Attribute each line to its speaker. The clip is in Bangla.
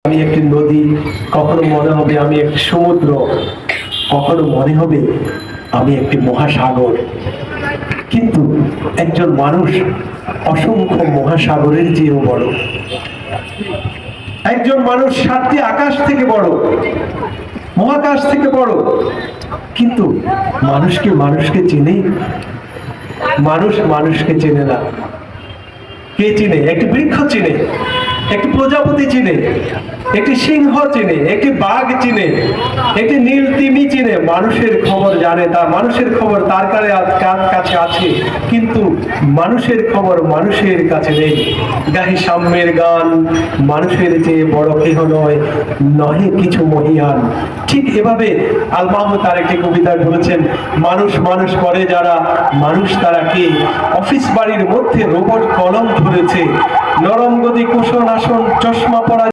Speaker 1: আমি একটি নদী, কখনো মনে হবে আমি একটি সমুদ্র, কখনো মনে হবে আমি একটি মহাসাগর। কিন্তু একজন মানুষ অসংখ্য মহাসাগরের চেয়েও বড়। একজন মানুষ 7টি আকাশ থেকে বড়, মহাকাশ থেকে বড়। কিন্তু মানুষকে মানুষকে চেনে? মানুষ মানুষকে চেনে না। কে চিনে? একটি বৃক্ষ চিনে, একটি প্রজাপতি চিনে, একটি সিংহ চিনে, একটি বাঘ চিনে, একটি নীল তিমি চিনে। মানুষের খবর জানে, তা মানুষের খবর তার কাছে আছে, কিন্তু মানুষের খবর মানুষের কাছে নেই। গাহি সাম্যের গান, মানুষের চেয়ে বড় কেহ নয়, নহে কিছু মহিয়ান। ঠিক এভাবে আল মাহমুদ তার একটি কবিতায় বলেছেন, মানুষ মানুষ করে যারা, মানুষ তারা কে? অফিস বাড়ির মধ্যে রোবট কলম ধরেছে, নরম গদি কুশন আসন, চশমা পরা